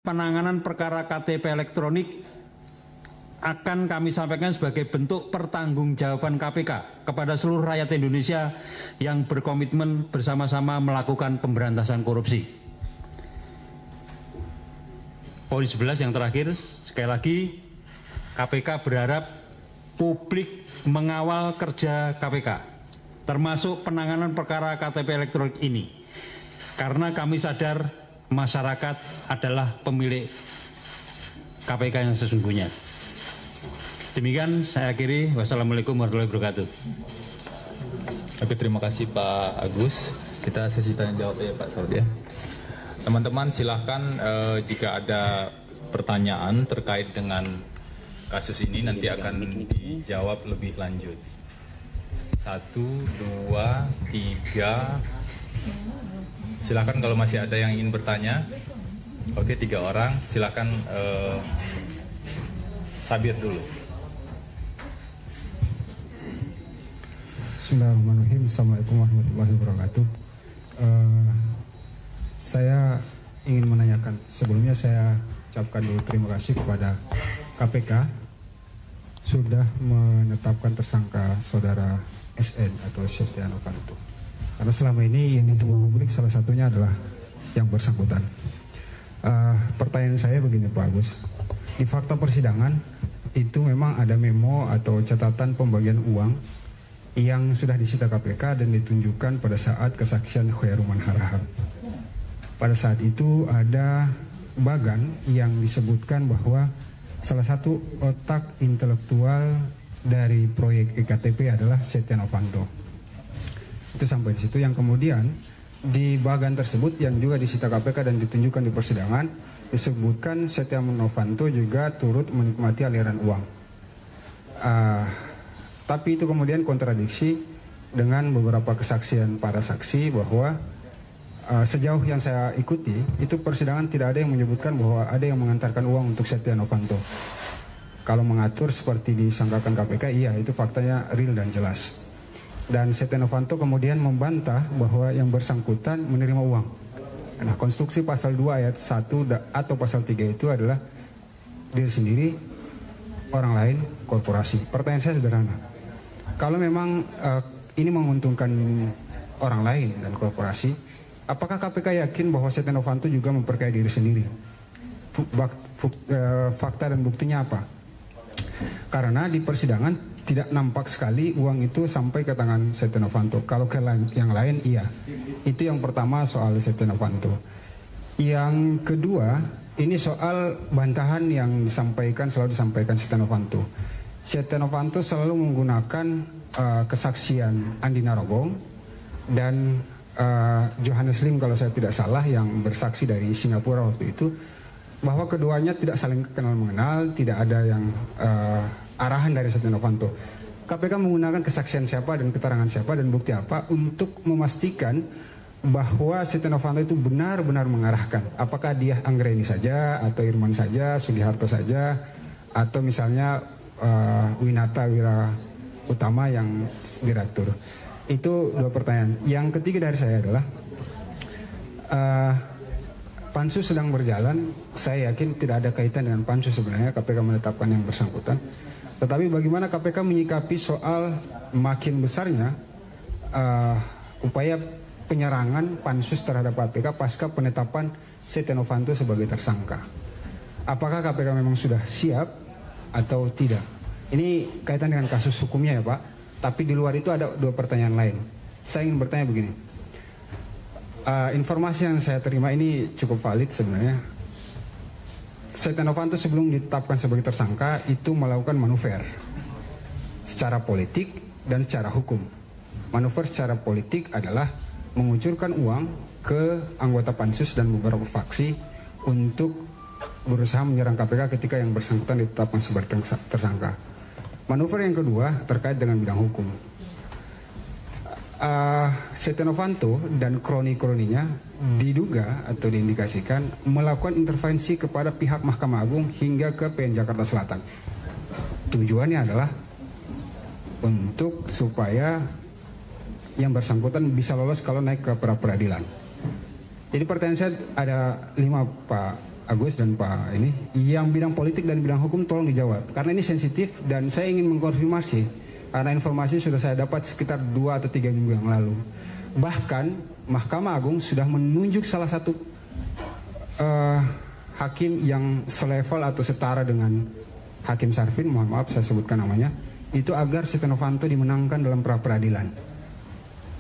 penanganan perkara KTP elektronik akan kami sampaikan sebagai bentuk pertanggungjawaban KPK kepada seluruh rakyat Indonesia yang berkomitmen bersama-sama melakukan pemberantasan korupsi. Poin 11 yang terakhir, sekali lagi KPK berharap publik mengawal kerja KPK, termasuk penanganan perkara KTP elektronik ini, karena kami sadar masyarakat adalah pemilik KPK yang sesungguhnya. Demikian saya akhiri. Wassalamualaikum warahmatullahi wabarakatuh. Oke, terima kasih Pak Agus. Kita sesi tanya jawab ya Pak Saud ya. Teman-teman silahkan jika ada pertanyaan terkait dengan kasus ini nanti akan dijawab lebih lanjut. 1, 2, 3. Silakan kalau masih ada yang ingin bertanya. Oke, 3 orang. Silakan Sabir dulu. Bismillahirrahmanirrahim. Assalamualaikum warahmatullahi wabarakatuh. Saya ingin menanyakan, sebelumnya saya ucapkan dulu terima kasih kepada KPK sudah menetapkan tersangka saudara SN atau Setia Novanto. Karena selama ini yang ditunggu publik salah satunya adalah yang bersangkutan. Pertanyaan saya begini Pak Agus, di fakta persidangan itu memang ada memo atau catatan pembagian uang yang sudah disita KPK dan ditunjukkan pada saat kesaksian Khairuman Harahap. Pada saat itu ada bagan yang disebutkan bahwa salah satu otak intelektual dari proyek EKTP adalah Setia Novanto. Itu sampai di situ, yang kemudian di bagan tersebut yang juga disita KPK dan ditunjukkan di persidangan disebutkan Setia Novanto juga turut menikmati aliran uang. Tapi itu kemudian kontradiksi dengan beberapa kesaksian para saksi bahwa sejauh yang saya ikuti itu persidangan tidak ada yang menyebutkan bahwa ada yang mengantarkan uang untuk Setia Novanto. Kalau mengatur seperti disangkakan KPK, iya itu faktanya real dan jelas. Dan Setia Novanto kemudian membantah bahwa yang bersangkutan menerima uang. Nah, konstruksi pasal 2 ayat 1 atau pasal 3 itu adalah diri sendiri, orang lain, korporasi. Pertanyaan saya sederhana. Kalau memang ini menguntungkan orang lain dan korporasi, apakah KPK yakin bahwa Setia Novanto juga memperkaya diri sendiri? Fakta dan buktinya apa? Karena di persidangan tidak nampak sekali uang itu sampai ke tangan Setia Novanto. Kalau ke yang lain, iya. Itu yang pertama soal Setia Novanto. Yang kedua, ini soal bantahan yang selalu disampaikan Setia Novanto. Setia Novanto selalu menggunakan kesaksian Andi Narogong dan Johannes Lim kalau saya tidak salah yang bersaksi dari Singapura waktu itu, bahwa keduanya tidak saling kenal mengenal, tidak ada yang arahan dari Setia Novanto. KPK menggunakan kesaksian siapa dan keterangan siapa dan bukti apa untuk memastikan bahwa Setia Novanto itu benar-benar mengarahkan. Apakah dia Anggreni saja, atau Irman saja, Sugiharto saja, atau misalnya Winata Wira Utama yang direktur. Itu 2 pertanyaan. Yang ketiga dari saya adalah Pansus sedang berjalan. Saya yakin tidak ada kaitan dengan Pansus sebenarnya KPK menetapkan yang bersangkutan. Tetapi bagaimana KPK menyikapi soal makin besarnya upaya penyerangan Pansus terhadap KPK pasca penetapan Setia Novanto sebagai tersangka? Apakah KPK memang sudah siap atau tidak? Ini kaitan dengan kasus hukumnya ya Pak. Tapi di luar itu ada 2 pertanyaan lain. Saya ingin bertanya begini. Informasi yang saya terima ini cukup valid sebenarnya. Setia Novanto sebelum ditetapkan sebagai tersangka itu melakukan manuver secara politik dan secara hukum. Manuver secara politik adalah mengucurkan uang ke anggota Pansus dan beberapa faksi untuk berusaha menyerang KPK ketika yang bersangkutan ditetapkan sebagai tersangka. Manuver yang kedua terkait dengan bidang hukum. Setia Novanto dan kroni-kroninya diduga atau diindikasikan melakukan intervensi kepada pihak Mahkamah Agung hingga ke PN Jakarta Selatan. Tujuannya adalah untuk supaya yang bersangkutan bisa lolos kalau naik ke pra peradilan. Jadi pertanyaan saya ada 5 Pak Agus dan Pak ini, yang bidang politik dan bidang hukum tolong dijawab. Karena ini sensitif dan saya ingin mengkonfirmasi. Karena informasi sudah saya dapat sekitar 2 atau 3 minggu yang lalu. Bahkan Mahkamah Agung sudah menunjuk salah satu hakim yang selevel atau setara dengan Hakim Sarfin, mohon maaf saya sebutkan namanya, itu agar Setia Novanto dimenangkan dalam pra-peradilan.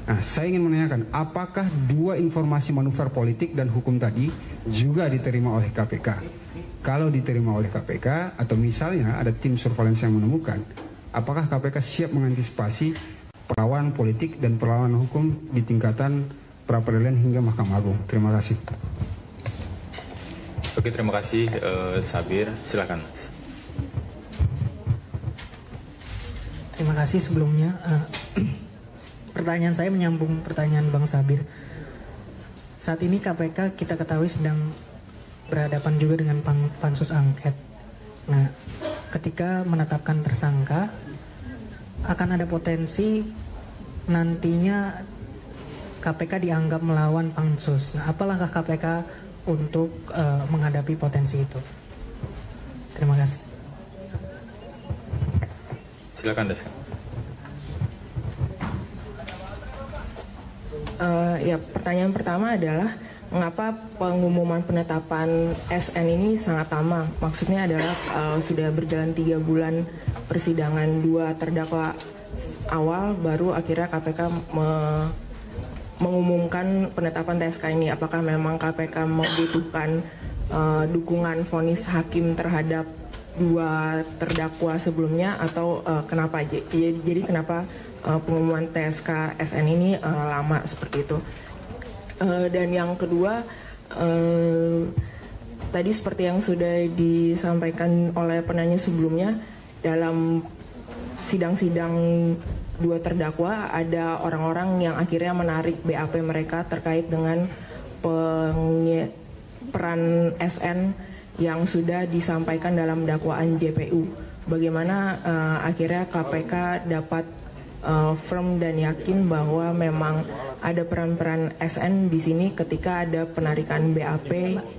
Nah, saya ingin menanyakan, apakah 2 informasi manuver politik dan hukum tadi juga diterima oleh KPK? Kalau diterima oleh KPK, atau misalnya ada tim surveillance yang menemukan, apakah KPK siap mengantisipasi perlawanan politik dan perlawanan hukum di tingkatan pra-peradilan hingga Mahkamah Agung? Terima kasih. Oke, terima kasih Sabir. Silakan. Terima kasih sebelumnya. Pertanyaan saya menyambung pertanyaan Bang Sabir. Saat ini KPK kita ketahui sedang berhadapan juga dengan pansus angket. Nah, ketika menetapkan tersangka, akan ada potensi nantinya KPK dianggap melawan pansus. Nah, apa langkah KPK untuk menghadapi potensi itu? Terima kasih. Silakan, Deska. Ya, pertanyaan pertama adalah mengapa pengumuman penetapan SN ini sangat lama? Maksudnya adalah sudah berjalan 3 bulan persidangan 2 terdakwa awal, baru akhirnya KPK mengumumkan penetapan TSK ini. Apakah memang KPK membutuhkan dukungan vonis hakim terhadap 2 terdakwa sebelumnya, atau kenapa? Jadi kenapa pengumuman TSK SN ini lama seperti itu? Dan yang kedua, tadi seperti yang sudah disampaikan oleh penanya sebelumnya, dalam sidang-sidang 2 terdakwa ada orang-orang yang akhirnya menarik BAP mereka terkait dengan peran SN yang sudah disampaikan dalam dakwaan JPU. Bagaimana akhirnya KPK dapat firm dan yakin bahwa memang ada peran-peran SN di sini ketika ada penarikan BAP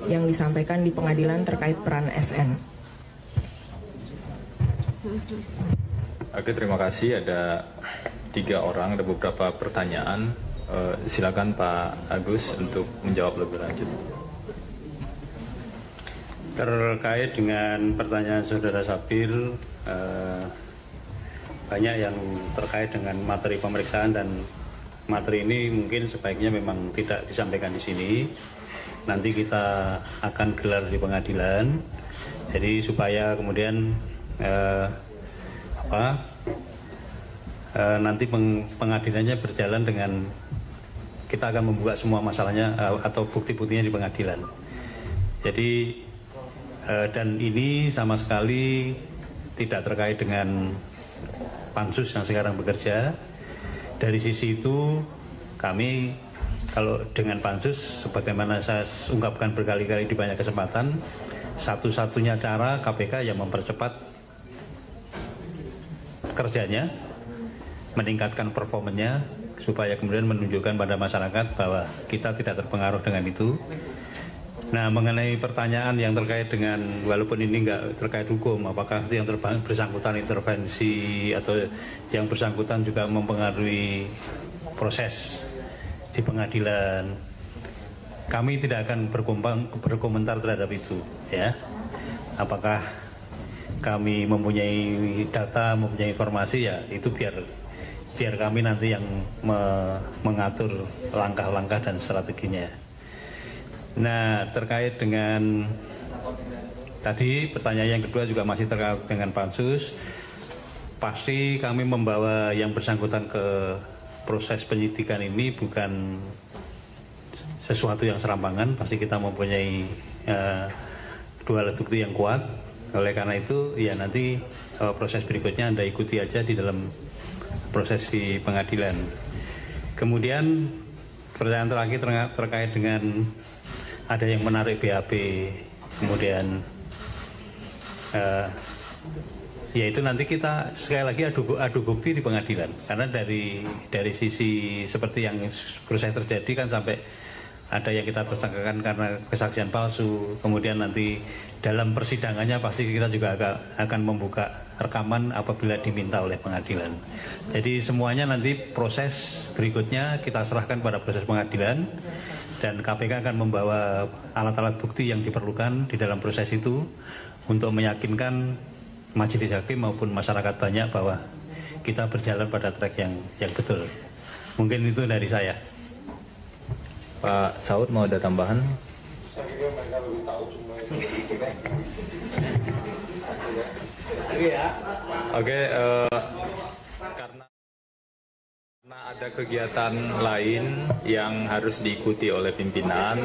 yang disampaikan di pengadilan terkait peran SN. Oke, terima kasih. Ada 3 orang, ada beberapa pertanyaan. Silakan Pak Agus untuk menjawab lebih lanjut. Terkait dengan pertanyaan Saudara Sabir, banyak yang terkait dengan materi pemeriksaan, dan materi ini mungkin sebaiknya memang tidak disampaikan di sini. Nanti kita akan gelar di pengadilan. Jadi supaya kemudian nanti pengadilannya berjalan dengan kita akan membuka semua masalahnya atau bukti-buktinya di pengadilan. Jadi dan ini sama sekali tidak terkait dengan pansus yang sekarang bekerja. Dari sisi itu kami, kalau dengan pansus, sebagaimana saya ungkapkan berkali-kali di banyak kesempatan, satu-satunya cara KPK yang mempercepat kerjanya, meningkatkan performanya, supaya kemudian menunjukkan pada masyarakat bahwa kita tidak terpengaruh dengan itu. Nah, mengenai pertanyaan yang terkait dengan, walaupun ini nggak terkait hukum, apakah yang bersangkutan intervensi atau yang bersangkutan juga mempengaruhi proses di pengadilan, kami tidak akan berkomentar terhadap itu, ya. Apakah kami mempunyai data, mempunyai informasi, ya itu biar kami nanti yang mengatur langkah-langkah dan strateginya. Nah, terkait dengan tadi pertanyaan yang kedua juga masih terkait dengan pansus, pasti kami membawa yang bersangkutan ke proses penyidikan ini bukan sesuatu yang serampangan. Pasti kita mempunyai 2 alat bukti yang kuat. Oleh karena itu, ya nanti proses berikutnya Anda ikuti aja di dalam proses di pengadilan. Kemudian pertanyaan terakhir terkait dengan ada yang menarik BAP, kemudian yaitu nanti kita sekali lagi adu bukti di pengadilan, karena dari sisi seperti yang proses terjadi kan sampai ada yang kita tersangkakan karena kesaksian palsu, kemudian nanti dalam persidangannya pasti kita juga akan membuka rekaman apabila diminta oleh pengadilan. Jadi semuanya nanti proses berikutnya kita serahkan pada proses pengadilan dan KPK akan membawa alat-alat bukti yang diperlukan di dalam proses itu untuk meyakinkan majelis hakim maupun masyarakat banyak bahwa kita berjalan pada track yang betul. Mungkin itu dari saya. Pak Saud mau ada tambahan? Oke, karena ada kegiatan lain yang harus diikuti oleh pimpinan.